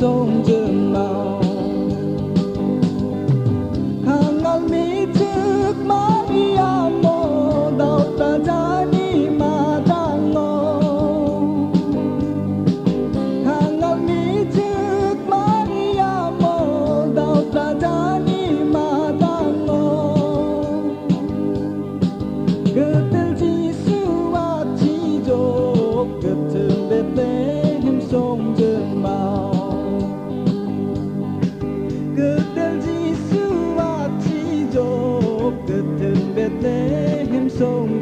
Sông dâng màu hàng ngàn mỹ trước Maria mô đào ta ra đi mà đang ngô hàng ngàn mỹ trước Maria mô đào ta ra đi mà đang ngô cơ tên Giêsu à chi dô cơ tên Bethlehem sông dâng màu Bethlehem sông